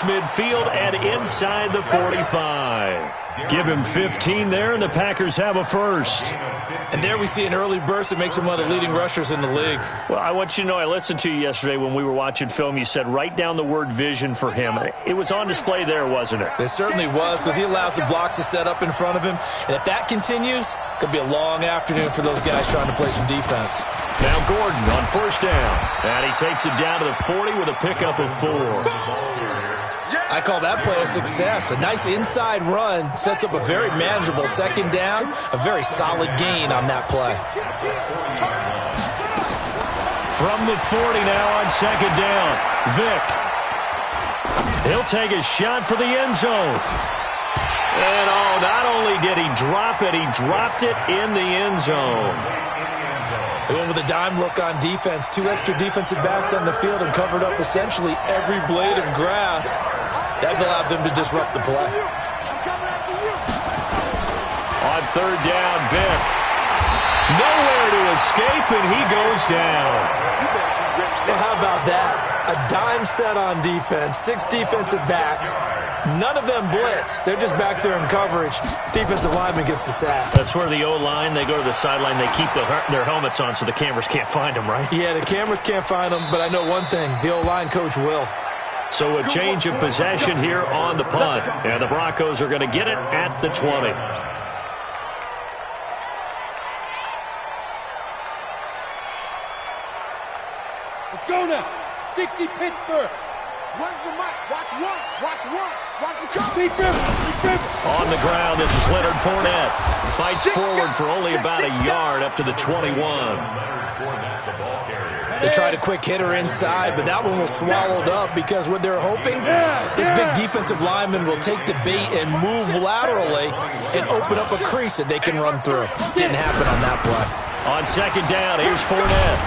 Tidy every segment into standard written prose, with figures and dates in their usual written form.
midfield and inside the 45. Give him 15 there, and the Packers have a first. And there we see an early burst that makes him one of the leading rushers in the league. Well, I want you to know, I listened to you yesterday when we were watching film. You said write down the word vision for him. It was on display there, wasn't it? It certainly was, because he allows the blocks to set up in front of him. And if that continues, it could be a long afternoon for those guys trying to play some defense. Now Gordon on first down. And he takes it down to the 40 with a pickup of 4. I call that play a success. A nice inside run sets up a very manageable second down, a very solid gain on that play. From the 40 now on second down, Vick. He'll take a shot for the end zone. And not only did he drop it, he dropped it in the end zone. They went with a dime look on defense. 2 extra defensive backs on the field and covered up essentially every blade of grass. That allowed them to disrupt the play. On third down, Vick. Nowhere to escape, and he goes down. Well, how about that? A dime set on defense, 6 defensive backs. None of them blitz. They're just back there in coverage. Defensive lineman gets the sack. That's where the O-line, they go to the sideline, they keep their helmets on so the cameras can't find them, right? Yeah, the cameras can't find them, but I know one thing. The O-line coach will. So a change of possession here on the punt. And the Broncos are going to get it at the 20. Let's go now. 60 Pittsburgh. Where's the mic? Watch one. Watch one. Watch the cover. Deep river. On the ground, this is Leonard Fournette. Fights forward for only about a yard up to the 21. They tried a quick hitter inside, but that one was swallowed up because what they're hoping, this big defensive lineman will take the bait and move laterally and open up a crease that they can run through. Didn't happen on that play. On second down, here's Fournette.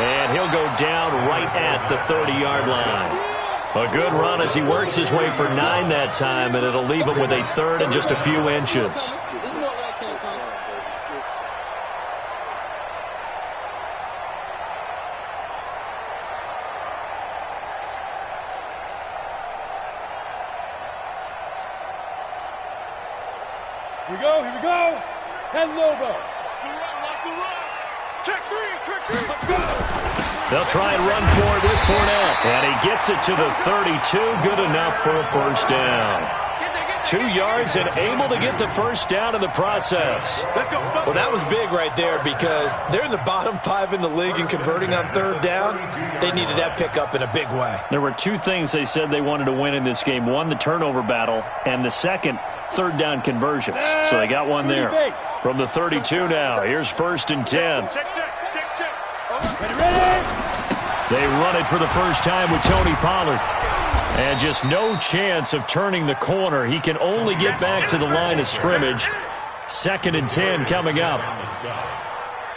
And he'll go down right at the 30-yard line. A good run as he works his way for 9 that time, and it'll leave him with a third and just a few inches. Here we go. 10 logo. Check three. Let's go. They'll try and run for it with Fournette. And he gets it to the 32. Good enough for a first down. 2 yards and able to get the first down in the process. Well, that was big right there because they're in the bottom 5 in the league and converting on third down. They needed that pickup in a big way. There were 2 things they said they wanted to win in this game. One, the turnover battle, and the second, third down conversions. So they got one there. From the 32 now, here's first and 10. Ready. They run it for the first time with Tony Pollard. And just no chance of turning the corner. He can only get back to the line of scrimmage. Second and 10 coming up.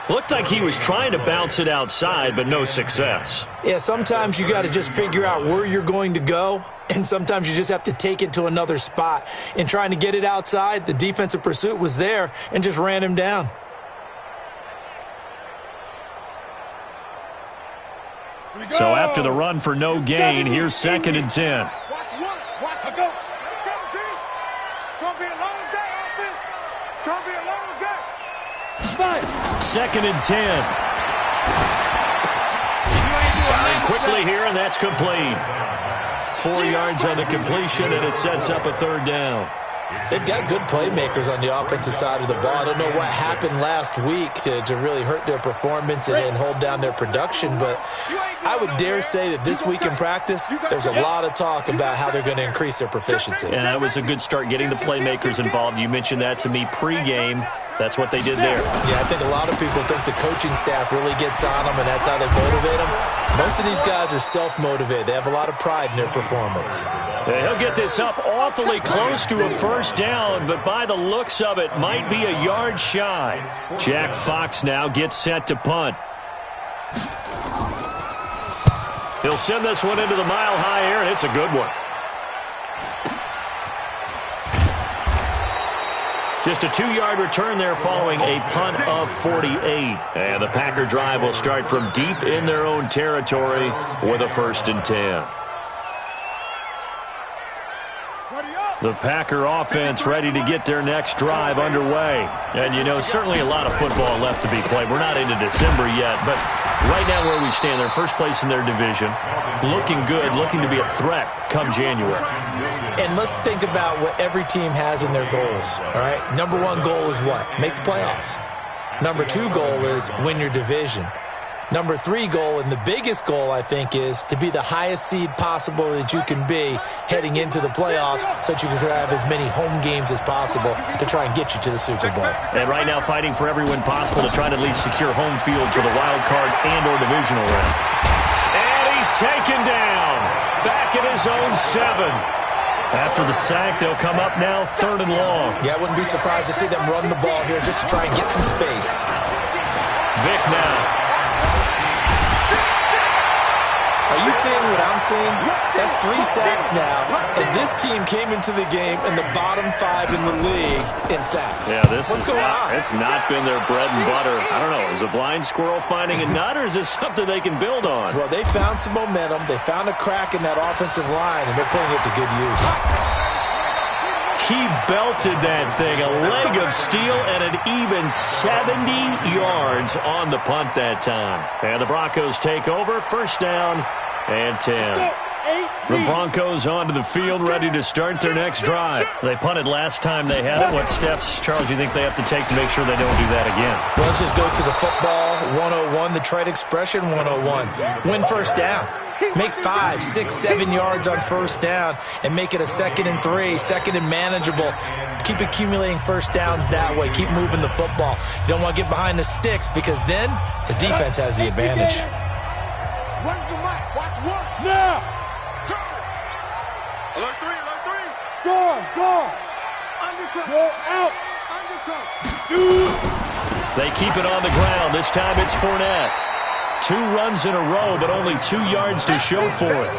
Looked like he was trying to bounce it outside, but no success. Yeah, sometimes you got to just figure out where you're going to go, and sometimes you just have to take it to another spot. In trying to get it outside, the defensive pursuit was there and just ran him down. So after the run for no gain, here's second and 10. Watch one. Watch it go. Let's go, D. It's going to be a long day, offense. It's going to be a long day. Second and 10. Firing quickly here, and that's complete. 4 yards on the completion, and it sets up a third down. They've got good playmakers on the offensive side of the ball. I don't know what happened last week to really hurt their performance and hold down their production, but I would dare say that this week in practice, there's a lot of talk about how they're going to increase their proficiency. And that was a good start, getting the playmakers involved. You mentioned that to me pregame. That's what they did there. Yeah, I think a lot of people think the coaching staff really gets on them, and that's how they motivate them. Most of these guys are self-motivated. They have a lot of pride in their performance. He'll get this up awfully close to a first down, but by the looks of it, might be a yard shy. Jack Fox now gets set to punt. He'll send this one into the mile-high air, and it's a good one. Just a 2-yard return there following a punt of 48. And the Packer drive will start from deep in their own territory with a first and 10. The Packer offense ready to get their next drive underway. And, you know, certainly a lot of football left to be played. We're not into December yet, but right now where we stand, they're first place in their division. Looking good, looking to be a threat come January. And let's think about what every team has in their goals, all right? Number one goal is what? Make the playoffs. Number two goal is win your division. Number three goal, and the biggest goal, I think, is to be the highest seed possible that you can be heading into the playoffs so that you can have as many home games as possible to try and get you to the Super Bowl. And right now fighting for every win possible to try to at least secure home field for the wild card and or divisional round. And he's taken down. Back at his own 7. After the sack, they'll come up now 3rd and long. Yeah, I wouldn't be surprised to see them run the ball here just to try and get some space. Vic now. Are you seeing what I'm seeing? That's 3 sacks now, and this team came into the game in the bottom 5 in the league in sacks. Yeah, What's going on? It's not been their bread and butter. I don't know. Is a blind squirrel finding a nut, or is this something they can build on? Well, they found some momentum. They found a crack in that offensive line, and they're putting it to good use. He belted that thing, a leg of steel, and an even 70 yards on the punt that time. And the Broncos take over, 1st down and 10. The Broncos onto the field, ready to start their next drive. They punted last time they had it. What steps, Charles, do you think they have to take to make sure they don't do that again? Well, let's just go to the football 101, the trade expression 101. Win 1st down. Make 5, 6, 7 yards on 1st down and make it a 2nd and 3, 2nd and manageable. Keep accumulating 1st downs that way. Keep moving the football. You don't want to get behind the sticks because then the defense has the advantage. Run the mic. Watch 1. Now! Alert 3, alert 3. Go! Undercut. Go out! Undercut. Shoot! They keep it on the ground. This time it's Fournette. 2 runs in a row, but only 2 yards to show for it.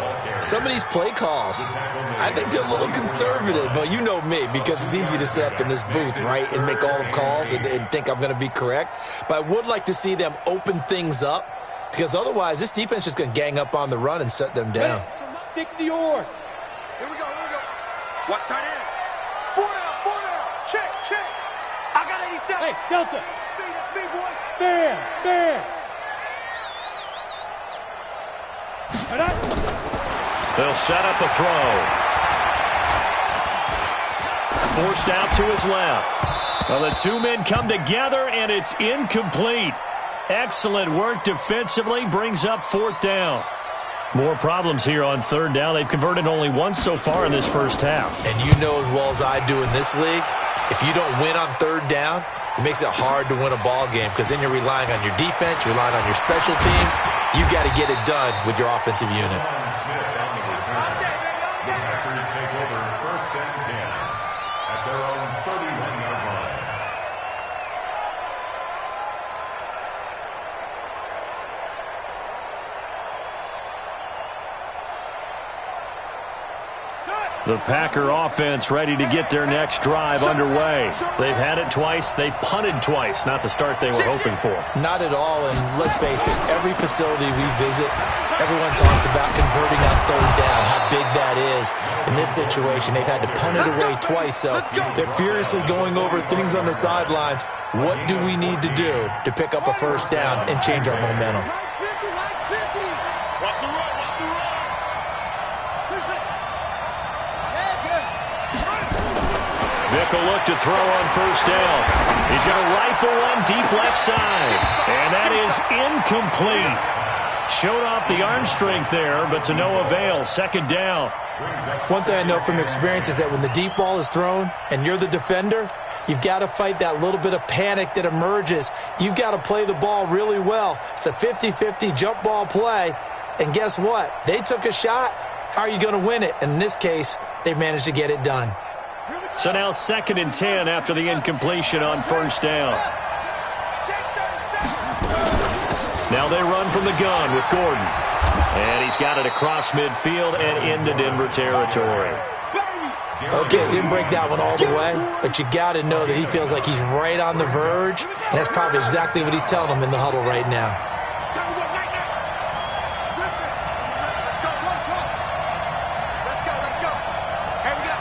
Some of these play calls, I think they're a little conservative, but you know me, because it's easy to sit up in this booth, right, and make all the calls and think I'm going to be correct. But I would like to see them open things up, because otherwise this defense is going to gang up on the run and shut them down. 60 yards. Here we go. Watch tight end. 4 down. Check. I got 87. Hey, Delta. Big boy. Bam. They'll set up a throw. Forced out to his left. Well, the 2 men come together, and it's incomplete. Excellent work defensively, brings up 4th down. More problems here on 3rd down. They've converted only once so far in this 1st half. And you know as well as I do in this league, if you don't win on 3rd down, it makes it hard to win a ball game because then you're relying on your defense, you're relying on your special teams. You've got to get it done with your offensive unit. The Packer offense ready to get their next drive underway. They've had it twice. They've punted twice. Not the start they were hoping for. Not at all, and let's face it, every facility we visit, everyone talks about converting on 3rd down, how big that is. In this situation, they've had to punt it away twice, so they're furiously going over things on the sidelines. What do we need to do to pick up a 1st down and change our momentum? Watch the run. Vic will look to throw on 1st down. He's going to rifle one deep left side. And that is incomplete. Showed off the arm strength there, but to no avail. 2nd down. One thing I know from experience is that when the deep ball is thrown and you're the defender, you've got to fight that little bit of panic that emerges. You've got to play the ball really well. It's a 50-50 jump ball play. And guess what? They took a shot. How are you going to win it? And in this case, they managed to get it done. So now 2nd and 10 after the incompletion on 1st down. Now they run from the gun with Gordon. And he's got it across midfield and into Denver territory. Okay, he didn't break that one all the way, but you got to know that he feels like he's right on the verge, and that's probably exactly what he's telling them in the huddle right now. Let's go. Here we go.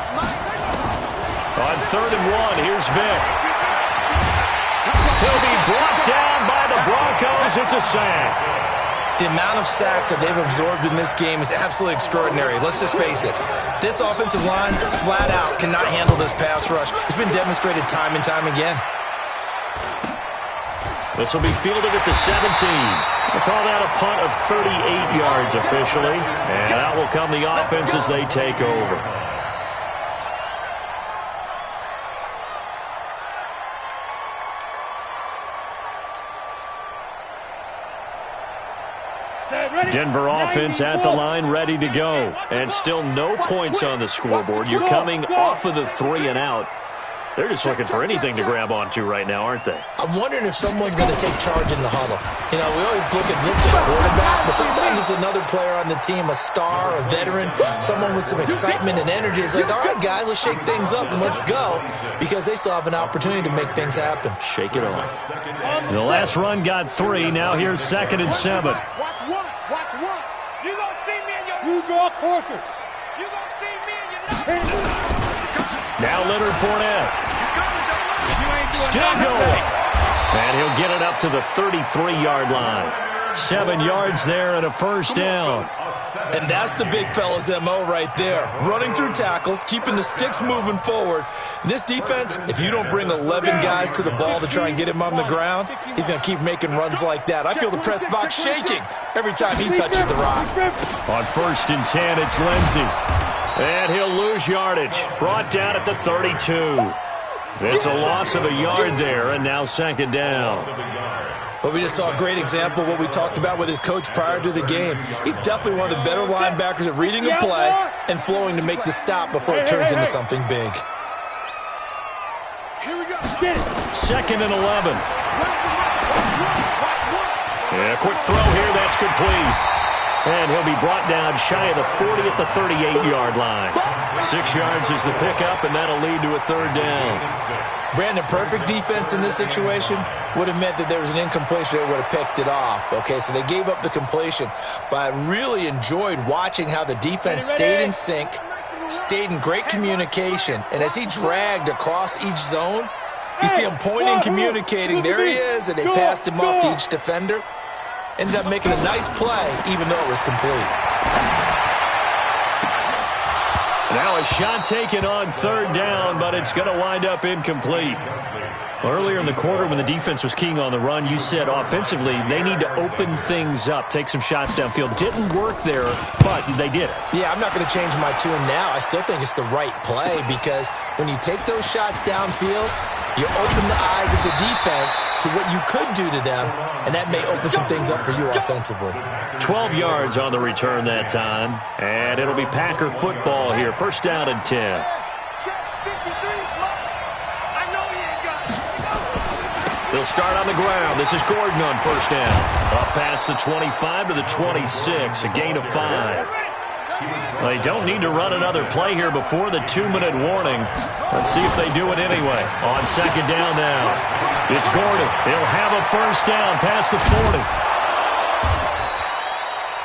3rd and 1. Here's Vick. He'll be brought down by the Broncos. It's a sack. The amount of sacks that they've absorbed in this game is absolutely extraordinary. Let's just face it. This offensive line, flat out, cannot handle this pass rush. It's been demonstrated time and time again. This will be fielded at the 17. We'll call that a punt of 38 yards officially. And out will come the offense as they take over. Denver offense at the line, ready to go. And still no points on the scoreboard. You're coming off of the 3 and out. They're just looking for anything to grab onto right now, aren't they? I'm wondering if someone's going to take charge in the huddle. You know, we always look to the quarterback, but sometimes it's another player on the team, a star, a veteran, someone with some excitement and energy. It's like, all right, guys, let's shake things up and let's go, because they still have an opportunity to make things happen. Shake it off. The last run got 3. Now here's 2nd and 7. Watch one. Watch one. You gonna see me in your... You draw corkers. You gonna see me in your... Now Leonard Fournette. Still going. And he'll get it up to the 33-yard line. 7 yards there and a first down. And that's the big fella's MO right there. Running through tackles, keeping the sticks moving forward. This defense, if you don't bring 11 guys to the ball to try and get him on the ground, he's going to keep making runs like that. I feel the press box shaking every time he touches the rock. On 1st and 10, it's Lindsey. And he'll lose yardage. Brought down at the 32. It's a loss of a yard there, and now 2nd down. But we just saw a great example of what we talked about with his coach prior to the game. He's definitely one of the better linebackers at reading a play and flowing to make the stop before it turns into something big. Here we go. 2nd and 11. Yeah, quick throw here. That's complete. And he'll be brought down shy of the 40 at the 38-yard line. 6 yards is the pickup, and that'll lead to a 3rd down. Brandon, perfect defense in this situation would have meant that there was an incompletion that would have picked it off. Okay, so they gave up the completion. But I really enjoyed watching how the defense stayed in sync, stayed in great communication. And as he dragged across each zone, you see him pointing, communicating. There he is, and they passed him off to each defender. Ended up making a nice play, even though it was complete. Now a shot taken on 3rd down, but it's going to wind up incomplete. Earlier in the quarter, when the defense was keying on the run, you said offensively they need to open things up, take some shots downfield. Didn't work there, but they did it. Yeah, I'm not going to change my tune now. I still think it's the right play, because when you take those shots downfield, you open the eyes of the defense to what you could do to them, and that may open some things up for you offensively. 12 yards on the return that time, and it'll be Packer football here. 1st down and 10. They'll start on the ground. This is Gordon on 1st down. Up past the 25 to the 26, a gain of 5. They don't need to run another play here before the 2-minute warning. Let's see if they do it anyway. On 2nd down now, it's Gordon. He'll have a 1st down past the 40.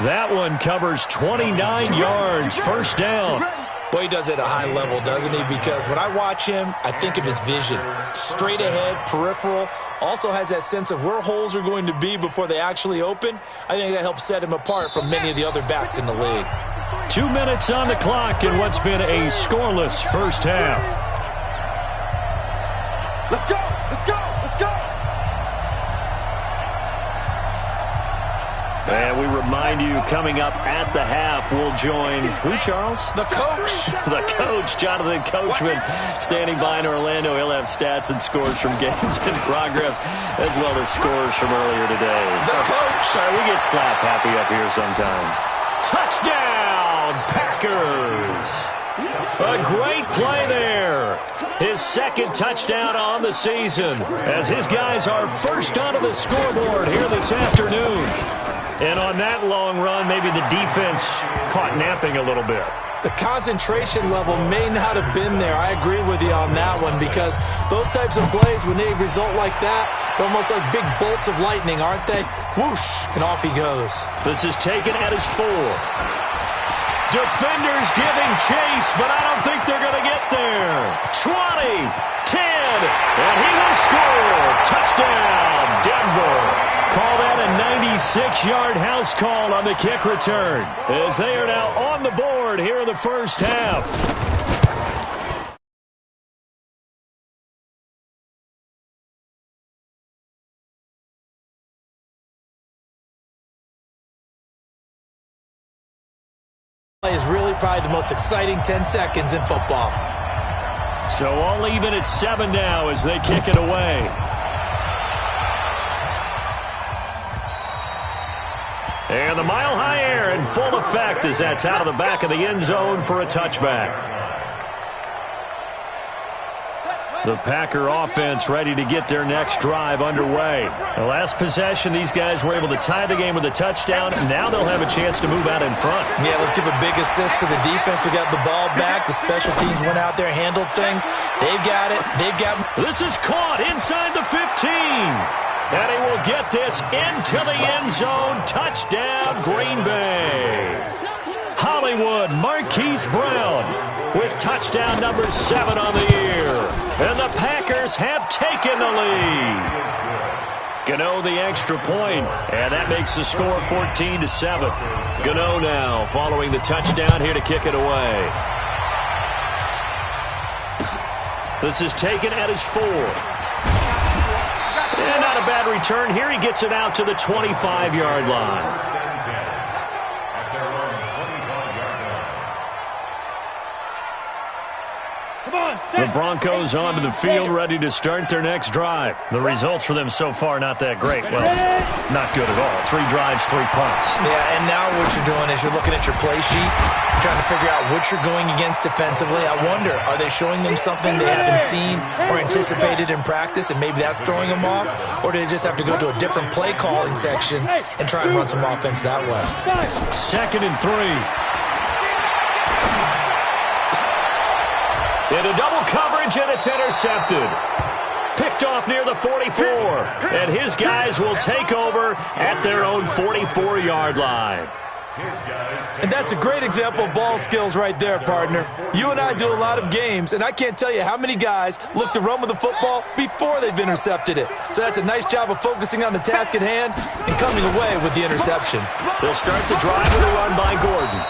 That one covers 29 yards. 1st down. Boy, he does it at a high level, doesn't he? Because when I watch him, I think of his vision. Straight ahead, peripheral. Also has that sense of where holes are going to be before they actually open. I think that helps set him apart from many of the other backs in the league. 2 minutes on the clock in what's been a scoreless 1st half. Let's go! Let's go! Let's go! And we remind you, coming up at the half, we'll join who, Charles? The coach. The coach, Jonathan Coachman, standing by in Orlando. He'll have stats and scores from games in progress, as well as scores from earlier today. The coach. Sorry, we get slap happy up here sometimes. Touchdown, Packers! A great play there. His 2nd touchdown on the season, as his guys are first onto the scoreboard here this afternoon. And on that long run, maybe the defense caught napping a little bit. The concentration level may not have been there. I agree with you on that one, because those types of plays, when they result like that, they're almost like big bolts of lightning, aren't they? Whoosh, and off he goes. This is taken at his 4. Defenders giving chase, but I don't think they're going to get there. 20, 10, and he will score. Touchdown, Denver. Call that a 96-yard house call on the kick return, as they are now on the board here in the first half. Is really probably the most exciting 10 seconds in football. So all even at 7 now as they kick it away. And the mile-high air in full effect as that's out of the back of the end zone for a touchback. The Packer offense ready to get their next drive underway. The last possession, these guys were able to tie the game with a touchdown. Now they'll have a chance to move out in front. Yeah, let's give a big assist to the defense who got the ball back. The special teams went out there, handled things. They've got it. This is caught inside the 15. And he will get this into the end zone. Touchdown, Green Bay. Hollywood Marquise Brown with touchdown number 7 on the year. And the Packers have taken the lead. Gano the extra point, and that makes the score 14-7. Gano now following the touchdown here to kick it away. This is taken at his 4. And not a bad return here. He gets it out to the 25-yard line. The Broncos onto the field, ready to start their next drive. The results for them so far, not that great. Well, not good at all. 3 drives, 3 punts. Yeah, and now what you're doing is you're looking at your play sheet, trying to figure out what you're going against defensively. I wonder, are they showing them something they haven't seen or anticipated in practice, and maybe that's throwing them off? Or do they just have to go to a different play calling section and try and run some offense that way? 2nd and 3. Into double coverage, and it's intercepted. Picked off near the 44. And his guys will take over at their own 44-yard line. And that's a great example of ball skills right there, partner. You and I do a lot of games, and I can't tell you how many guys look to run with the football before they've intercepted it. So that's a nice job of focusing on the task at hand and coming away with the interception. They'll start the drive with a run by Gordon.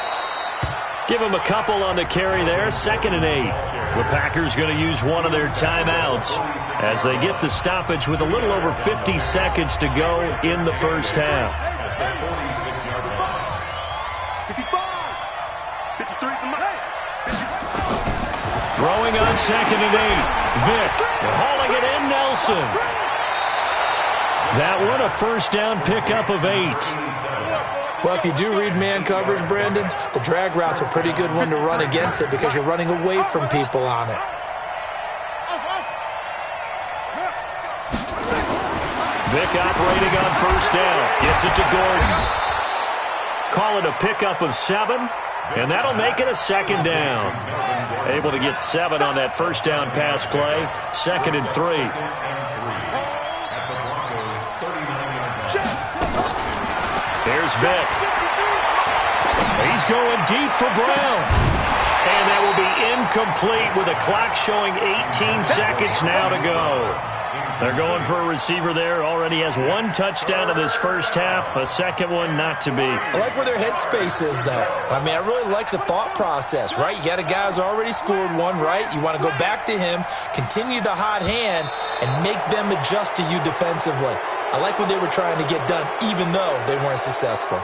Give him a couple on the carry there. 2nd and 8. The Packers going to use one of their timeouts as they get the stoppage with a little over 50 seconds to go in the first half. 53 from my head. Throwing on 2nd and 8. Vick hauling it in. Nelson. That one a first down pickup of 8. Well, if you do read man coverage, Brandon, the drag route's a pretty good one to run against it because you're running away from people on it. Vick operating on first down. Gets it to Gordon. Call it a pickup of 7, and that'll make it a 2nd down. Able to get 7 on that first down pass play. 2nd and 3. Here's Vick. He's going deep for Brown. And that will be incomplete with the clock showing 18 seconds now to go. They're going for a receiver there. Already has 1 touchdown in this first half. A second one not to be. I like where their headspace is, though. I mean, I really like the thought process, right? You got a guy who's already scored 1, right? You want to go back to him, continue the hot hand, and make them adjust to you defensively. I like what they were trying to get done, even though they weren't successful.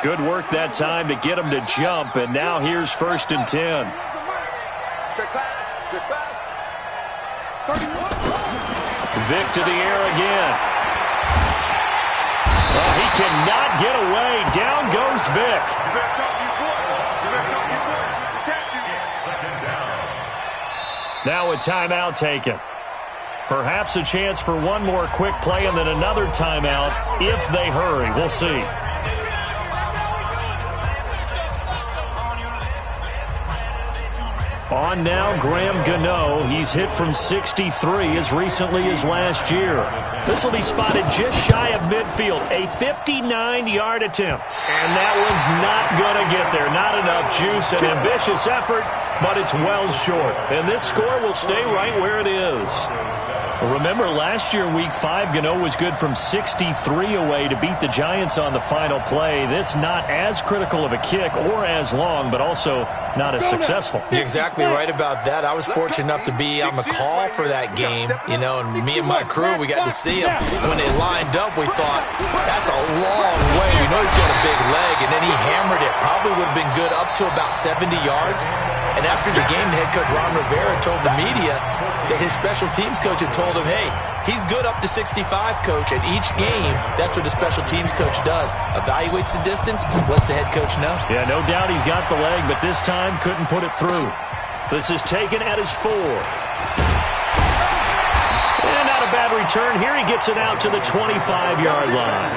Good work that time to get him to jump, and now here's 1st and 10. Check pass. Check pass. 31. Vick to the air again. Well, he cannot get away. Down goes Vick. Now a timeout taken. Perhaps a chance for one more quick play and then another timeout if they hurry. We'll see. On now, Graham Gano. He's hit from 63 as recently as last year. This will be spotted just shy of midfield. A 59-yard attempt. And that one's not going to get there. Not enough juice. An ambitious effort, but it's well short. And this score will stay right where it is. Remember, last year, Week 5, Gano was good from 63 away to beat the Giants on the final play. This not as critical of a kick or as long, but also not as successful. You're exactly right about that. I was fortunate enough to be on the call for that game, you know, and me and my crew, we got to see him. When they lined up, we thought, that's a long way. We know he's got a big leg, and then he hammered it. Probably would have been good up to about 70 yards. And after the game, the head coach, Ron Rivera, told the media that his special teams coach had told him, hey, he's good up to 65, coach. At each game, that's what the special teams coach does. Evaluates the distance, lets the head coach know. Yeah, no doubt he's got the leg, but this time couldn't put it through. This is taken at his 4. And not a bad return. Here he gets it out to the 25-yard line.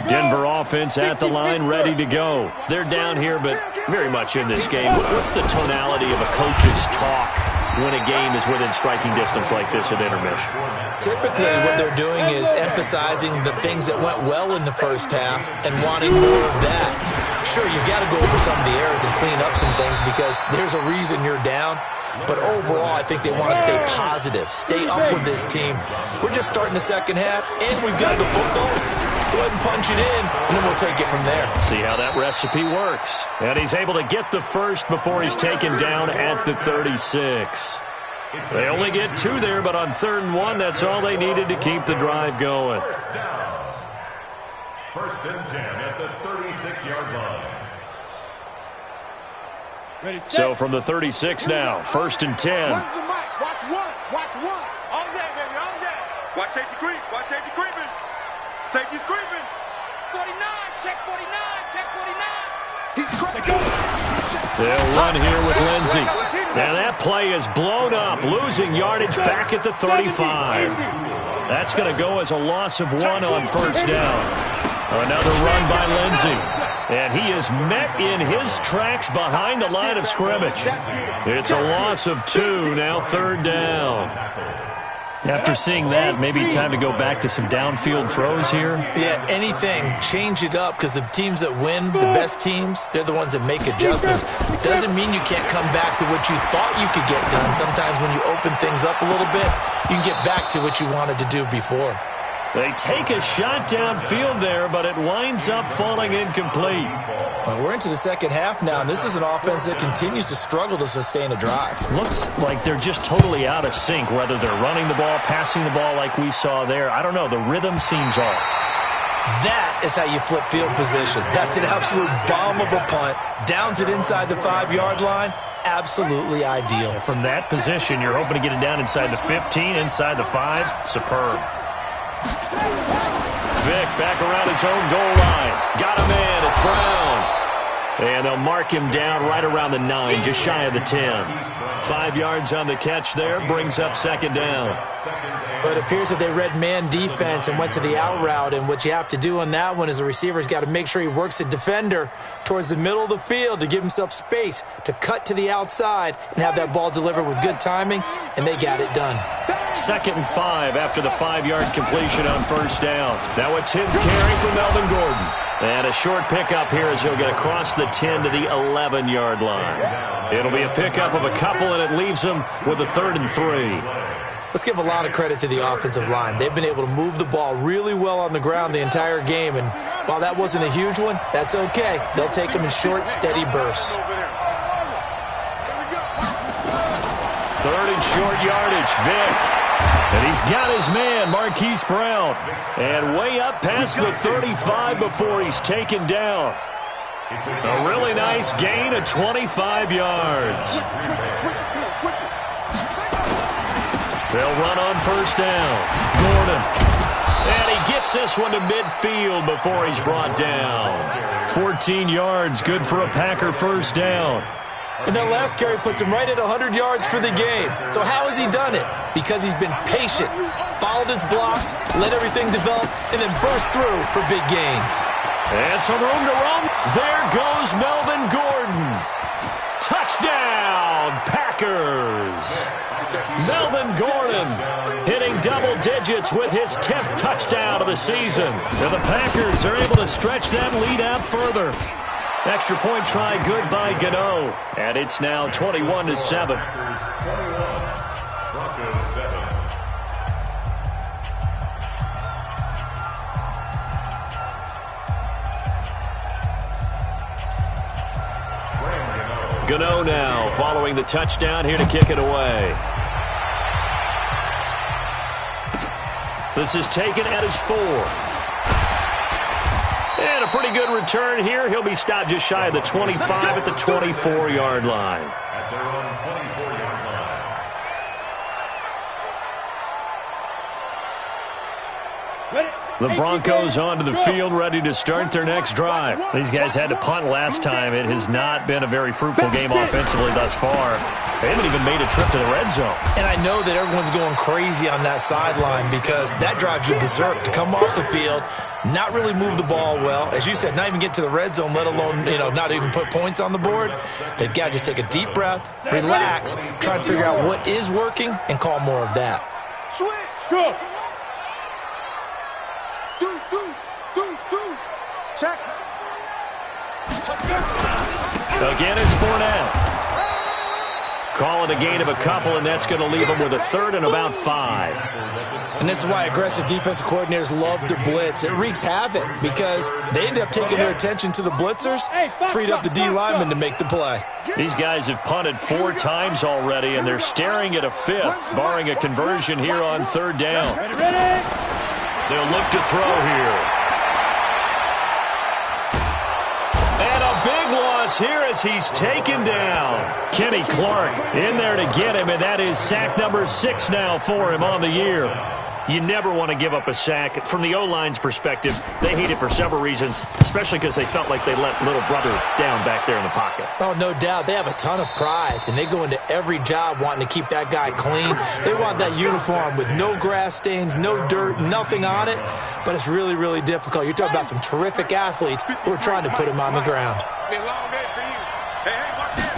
Denver offense at the line, ready to go. They're down here, but very much in this game. What's the tonality of a coach's talk when a game is within striking distance like this at intermission? Typically, what they're doing is emphasizing the things that went well in the first half and wanting more of that. Sure, you've got to go over some of the errors and clean up some things because there's a reason you're down. But overall, I think they want to stay positive, stay up with this team. We're just starting the second half, and we've got the football. Let's go ahead and punch it in, and then we'll take it from there. See how that recipe works. And he's able to get the first before he's taken down at the 36. They only get 2 there, but on 3rd and 1, that's all they needed to keep the drive going. First and 10 at the 36-yard line. So from the 36 now, 1st and 10. Watch one. On that, baby, on that. Watch safety creep. Watch safety creeping. Safety's creeping. 49, check 49, check 49. He's creeping. They'll run here with Lindsey. And that play is blown up, losing yardage back at the 35. That's going to go as a loss of 1 on 1st down. Another run by Lindsey. And he is met in his tracks behind the line of scrimmage. It's a loss of 2, now 3rd down. After seeing that, maybe time to go back to some downfield throws here. Yeah, anything. Change it up because the teams that win, the best teams, they're the ones that make adjustments. Doesn't mean you can't come back to what you thought you could get done. Sometimes when you open things up a little bit, you can get back to what you wanted to do before. They take a shot downfield there, but it winds up falling incomplete. Well, we're into the second half now, and this is an offense that continues to struggle to sustain a drive. Looks like they're just totally out of sync, whether they're running the ball, passing the ball like we saw there. I don't know. The rhythm seems off. That is how you flip field position. That's an absolute bomb of a punt. Downs it inside the 5-yard line. Absolutely ideal. From that position, you're hoping to get it down inside the 15, inside the 5. Superb. Vick back around his own goal line. Got a man. It's Brown. And they'll mark him down right around the 9, just shy of the 10. 5 yards on the catch there, brings up 2nd down. But it appears that they read man defense and went to the out route, and what you have to do on that one is the receiver's got to make sure he works the defender towards the middle of the field to give himself space to cut to the outside and have that ball delivered with good timing, and they got it done. 2nd and 5 after the 5-yard completion on 1st down. Now a 10th carry for Melvin Gordon. And a short pickup here as he'll get across the 10 to the 11-yard line. It'll be a pickup of a couple, and it leaves them with a 3rd and 3. Let's give a lot of credit to the offensive line. They've been able to move the ball really well on the ground the entire game, and while that wasn't a huge one, that's okay. They'll take them in short, steady bursts. 3rd and short yardage, Vick. And he's got his man, Marquise Brown. And way up past the 35 before he's taken down. A really nice gain of 25 yards. They'll run on 1st down. Gordon. And he gets this one to midfield before he's brought down. 14 yards, good for a Packer 1st down. And that last carry puts him right at 100 yards for the game. So how has he done it? Because he's been patient, followed his blocks, let everything develop, and then burst through for big gains. And some room to run. There goes Melvin Gordon. Touchdown, Packers. Melvin Gordon hitting double digits with his 10th touchdown of the season. And the Packers are able to stretch that lead out further. Extra point try good by Gano. And it's now 21-7. Broncos 7. Gano now following the touchdown here to kick it away. This is taken at his 4. And a pretty good return here. He'll be stopped just shy of the 25 at the 24-yard line. At their own 24-yard line. Ready? The Broncos onto the field, ready to start their next drive. These guys had to punt last time. It has not been a very fruitful game offensively thus far. They haven't even made a trip to the red zone. And I know that everyone's going crazy on that sideline because that drives you berserk to come off the field, not really move the ball well. As you said, not even get to the red zone, let alone, not even put points on the board. They've got to just take a deep breath, relax, try and figure out what is working, and call more of that. Switch. Go. Deuce. Check. Again, it's Fournette. Call it a gain of a couple, and that's going to leave them with a third and about 5. And this is why aggressive defensive coordinators love to blitz. It wreaks havoc because they end up taking their attention to the blitzers, freed up the D linemen to make the play. These guys have punted 4 times already, and they're staring at a 5th, barring a conversion here on 3rd down. Ready? They'll look to throw here. And a big loss here as he's taken down. Kenny Clark in there to get him, and that is sack number 6 now for him on the year. You never want to give up a sack. From the O-line's perspective, they hate it for several reasons, especially because they felt like they let little brother down back there in the pocket. Oh, no doubt. They have a ton of pride, and they go into every job wanting to keep that guy clean. They want that uniform with no grass stains, no dirt, nothing on it, but it's really, really difficult. You're talking about some terrific athletes who are trying to put him on the ground. Be a long day for you. Hey, watch this.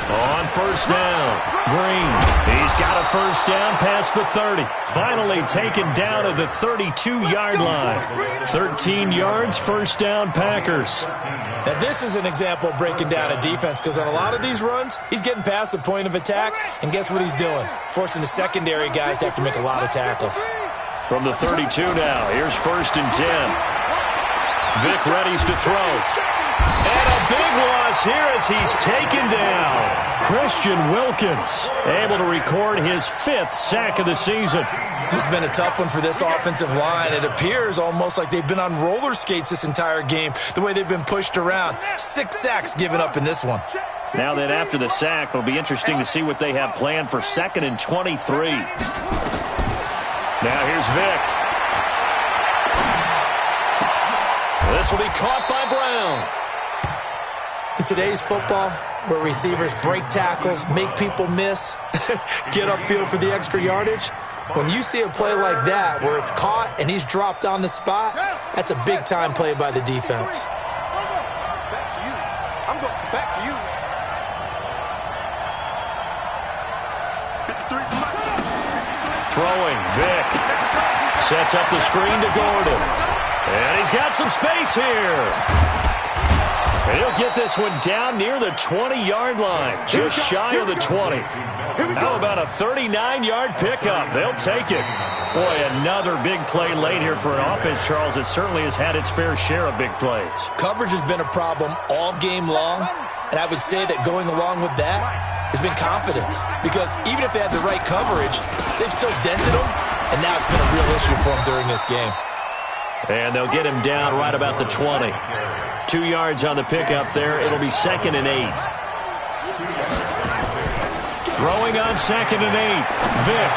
On 1st down, Green. He's got a 1st down past the 30. Finally taken down at the 32-yard line. 13 yards, 1st down, Packers. Now, this is an example of breaking down a defense because on a lot of these runs, he's getting past the point of attack, and guess what he's doing? Forcing the secondary guys to have to make a lot of tackles. From the 32 now, here's 1st and 10. Vic readies to throw. And a big loss here as he's taken down. Christian Wilkins able to record his 5th sack of the season. This has been a tough one for this offensive line. It appears almost like they've been on roller skates this entire game, the way they've been pushed around. 6 sacks given up in this one. Now then, after the sack, it'll be interesting to see what they have planned for 2nd and 23. Now here's Vic. This will be caught by Brown. In today's football, where receivers break tackles, make people miss, get upfield for the extra yardage, when you see a play like that where it's caught and he's dropped on the spot, that's a big-time play by the defense. Back to you. I'm going back to you. 53. Throwing, Vic. Sets up the screen to Gordon. And he's got some space here. And he'll get this one down near the 20-yard line, just shy of the 20. How about a 39-yard pickup? They'll take it. Boy, another big play late here for an offense, Charles. It certainly has had its fair share of big plays. Coverage has been a problem all game long, and I would say that going along with that has been confidence. Because even if they had the right coverage, they've still dented them, and now it's been a real issue for them during this game. And they'll get him down right about the 20. 2 yards on the pickup there. It'll be 2nd and 8. Throwing on 2nd and 8. Vic.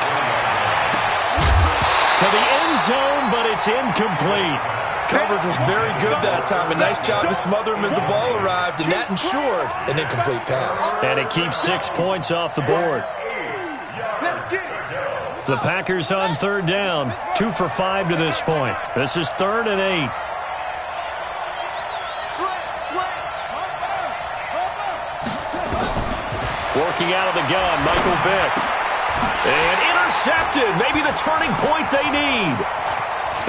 To the end zone, but it's incomplete. coverage was very good that time. A nice job to smother him as the ball arrived, and that ensured an incomplete pass. And it keeps 6 points off the board. The Packers on third down, 2 for 5 to this point. This is 3rd and 8. Working out of the gun, Michael Vick. And intercepted. Maybe the turning point they need.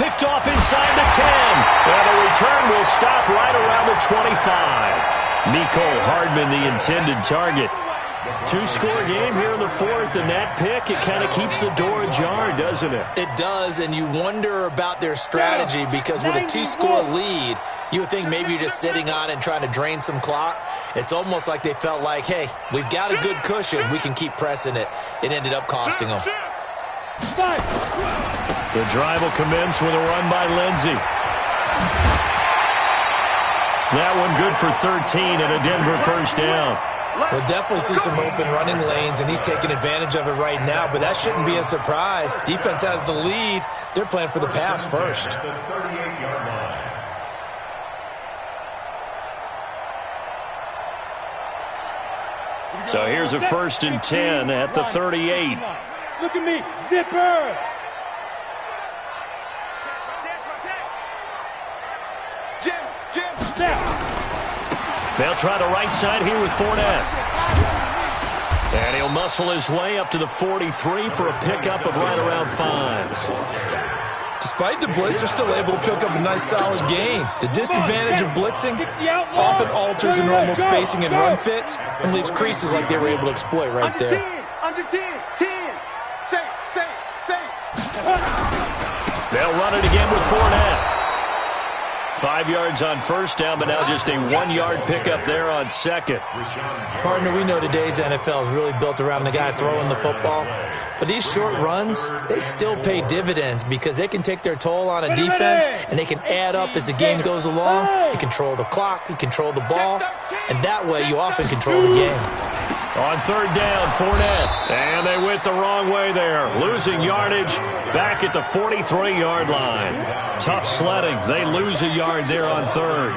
Picked off inside the 10. And the return will stop right around the 25. Mecole Hardman, the intended target. 2-score game here in the 4th, and that pick, it kind of keeps the door ajar, doesn't it? It does, and you wonder about their strategy because with a 2-score lead, you would think maybe you're just sitting on it and trying to drain some clock. It's almost like they felt like, hey, we've got a good cushion. We can keep pressing it. It ended up costing them. The drive will commence with a run by Lindsey. That one good for 13 and a Denver first down. We'll definitely see some open running lanes, and he's taking advantage of it right now, but that shouldn't be a surprise. Defense has the lead. They're playing for the pass first. So here's a 1st and 10 at the 38. Look at me, zipper. They'll try the right side here with Fournette. And he'll muscle his way up to the 43 for a pickup of right around 5. Despite the blitz, they're still able to pick up a nice, solid gain. The disadvantage of blitzing often alters the normal spacing and run fits and leaves creases like they were able to exploit right there. Under 10. Say. They'll run it again with Fournette. 5 yards on first down, but now just a 1-yard pickup there on second. Partner, we know today's NFL is really built around the guy throwing the football. But these short runs, they still pay dividends because they can take their toll on a defense and they can add up as the game goes along. You control the clock, you control the ball, and that way you often control the game. On third down, Fournette. And they went the wrong way there. Losing yardage back at the 43-yard line. Tough sledding. They lose a yard there on third.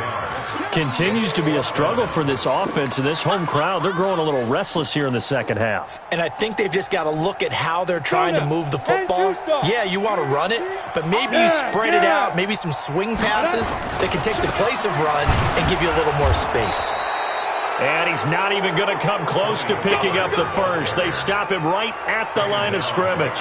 Continues to be a struggle for this offense and this home crowd. They're growing a little restless here in the second half. And I think they've just got to look at how they're trying to move the football. Yeah, you want to run it, but maybe you spread it out, maybe some swing passes that can take the place of runs and give you a little more space. And he's not even going to come close to picking up the first. They stop him right at the line of scrimmage.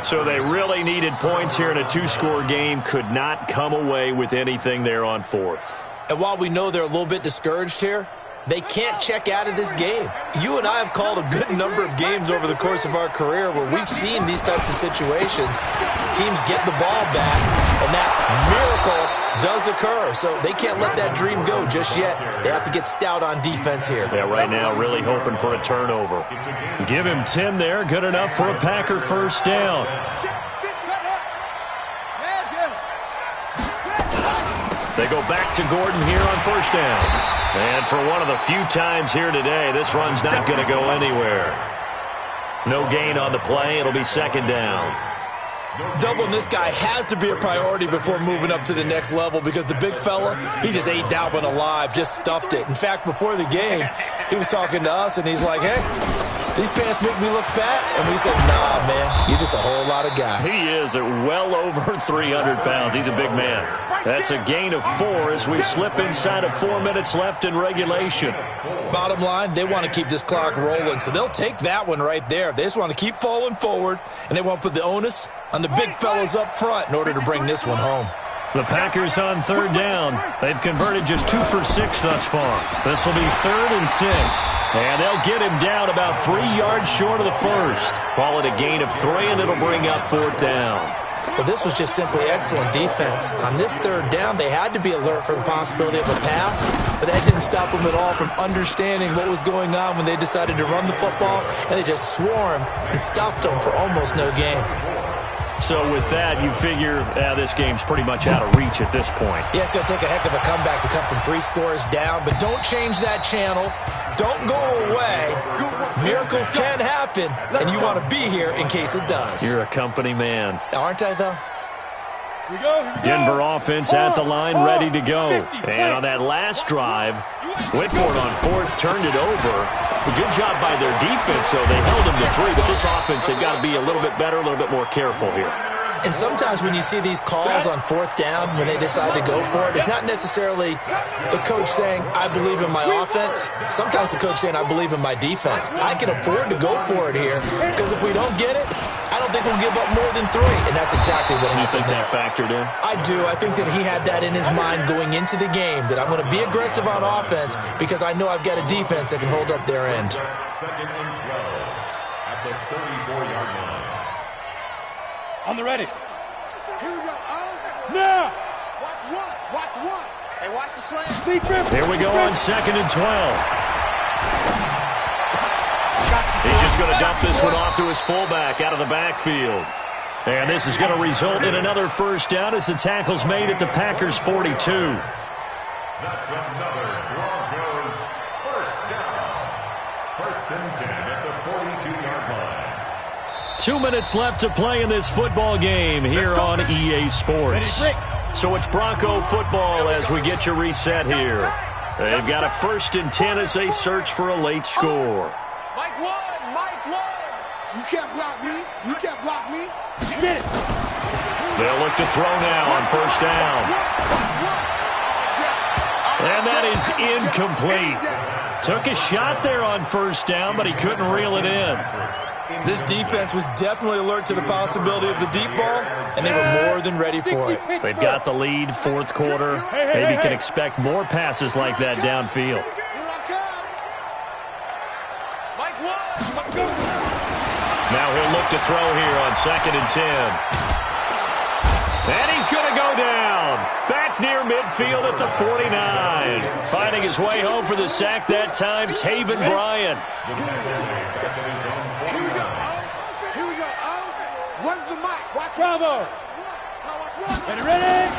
So they really needed points here in a 2-score game. Could not come away with anything there on fourth. And while we know they're a little bit discouraged here, they can't check out of this game. You and I have called a good number of games over the course of our career where we've seen these types of situations. Teams get the ball back, and that miracle does occur. So they can't let that dream go just yet. They have to get stout on defense here. Yeah, right now really hoping for a turnover. Give him 10 there. Good enough for a Packer first down. They go back to Gordon here on first down. And for one of the few times here today, this run's not going to go anywhere. No gain on the play. It'll be second down. Doubling this guy has to be a priority before moving up to the next level because the big fella, he just ate that one alive, just stuffed it. In fact, before the game, he was talking to us, and he's like, hey, these pants make me look fat. And we said, nah, man, you're just a whole lot of guy. He is at well over 300 pounds. He's a big man. That's a gain of 4 as we slip inside of 4 minutes left in regulation. Bottom line, they want to keep this clock rolling, so they'll take that one right there. They just want to keep falling forward, and they want to put the onus on the big fellas up front in order to bring this one home. The Packers on third down. They've converted just 2 for 6 thus far. This will be 3rd and 6. And they'll get him down about 3 yards short of the first. Call it a gain of 3, and it'll bring up 4th down. Well, this was just simply excellent defense. On this third down, they had to be alert for the possibility of a pass, but that didn't stop them at all from understanding what was going on when they decided to run the football, and they just swarmed and stopped them for almost no gain. So with that, you figure this game's pretty much out of reach at this point. Yeah, it's going to take a heck of a comeback to come from 3 scores down, but don't change that channel. Don't go away. Miracles can happen, and you want to be here in case it does. You're a company man. Aren't I, though? Denver offense at the line, ready to go. And on that last drive, went for it on fourth, turned it over. A good job by their defense, though. They held them to 3, but this offense, they've got to be a little bit better, a little bit more careful here. And sometimes when you see these calls on fourth down, when they decide to go for it, it's not necessarily the coach saying, I believe in my offense. Sometimes the coach saying, I believe in my defense. I can afford to go for it here because if we don't get it, I don't think we'll give up more than 3. And that's exactly what happened there. You think that factored in? I do. I think that he had that in his mind going into the game, that I'm going to be aggressive on offense because I know I've got a defense that can hold up their end. Second and 12 at the 34-yard line. On the ready. Here we go. Now. Watch one. Watch one. Hey, watch the slant. Here we go on 2nd and 12. He's just going to dump this one off to his fullback out of the backfield. And this is going to result in another first down as the tackle's made at the Packers' 42. That's another Broncos first down. 1st and 10 at the 42-yard line. 2 minutes left to play in this football game here on EA Sports. So it's Bronco football as we get you reset here. They've got a 1st and 10 as they search for a late score. Mike one. Mike one. You can't block me. You can't block me. They'll look to throw now on 1st down. And that is incomplete. Took a shot there on 1st down, but he couldn't reel it in. This defense was definitely alert to the possibility of the deep ball, and they were more than ready for it. They've got the lead, 4th quarter. Maybe can expect more passes like that downfield. Now he'll look to throw here on 2nd and 10. And he's going to go down. Back near midfield at the 49. Finding his way home for the sack that time, Taven Bryan. Here we go. Run the mic. Watch Bravo. Ready.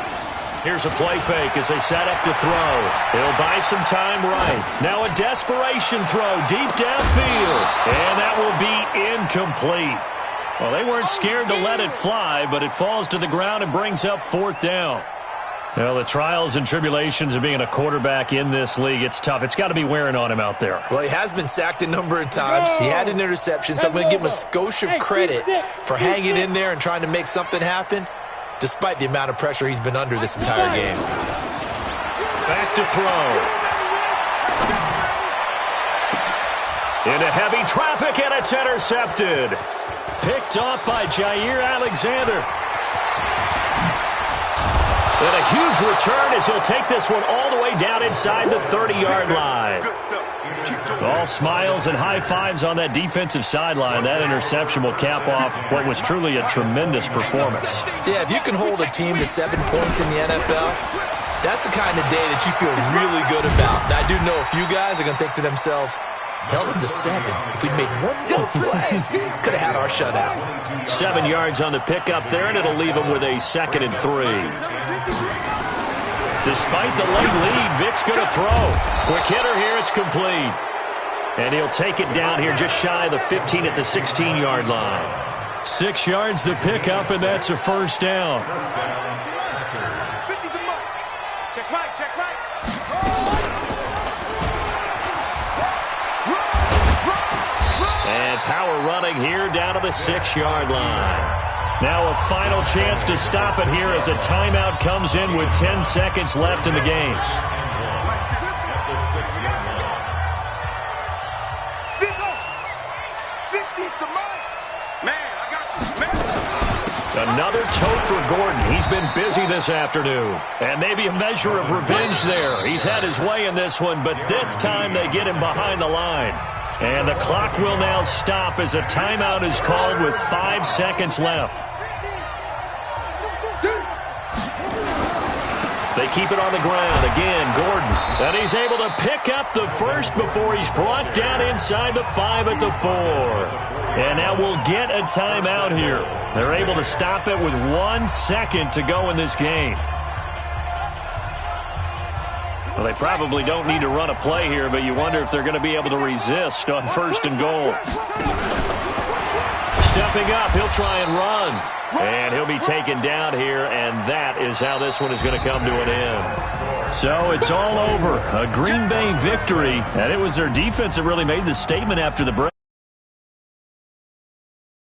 Here's a play fake as they set up to throw. He'll buy some time right. Now a desperation throw deep downfield. And that will be incomplete. Well, they weren't scared to let it fly, but it falls to the ground and brings up 4th down. Well, the trials and tribulations of being a quarterback in this league, it's tough. It's got to be wearing on him out there. Well, he has been sacked a number of times. He had an interception, so I'm going to give him a skosh of credit for hanging in there and trying to make something happen, despite the amount of pressure he's been under this entire game. Back to throw. Into heavy traffic, and it's intercepted. Picked off by Jair Alexander. And a huge return as he'll take this one all the way down inside the 30-yard line. All smiles and high fives on that defensive sideline. That interception will cap off what was truly a tremendous performance. Yeah, if you can hold a team to 7 points in the NFL, that's the kind of day that you feel really good about. And I do know a few guys are going to think to themselves, held them to 7. If we'd made one more play, could have had our shutout. 7 yards on the pickup there, and it'll leave them with a 2nd and 3. Despite the late lead, Vic's going to throw. Quick hitter here, it's complete. And he'll take it down here just shy of the 15 at the 16-yard line. 6 yards the pickup, and that's a 1st down. Check right. And power running here down to the 6-yard line. Now a final chance to stop it here as a timeout comes in with 10 seconds left in the game. Another toe for Gordon. He's been busy this afternoon. And maybe a measure of revenge there. He's had his way in this one, but this time they get him behind the line. And the clock will now stop as a timeout is called with 5 seconds left. They keep it on the ground. Again, Gordon. And he's able to pick up the first before he's brought down inside the 5 at the 4. And now we'll get a timeout here. They're able to stop it with 1 second to go in this game. Well, they probably don't need to run a play here, but you wonder if they're going to be able to resist on 1st and goal. stepping up. He'll try and run. And he'll be taken down here, and that is how this one is going to come to an end. So it's all over. A Green Bay victory, and it was their defense that really made the statement after the break.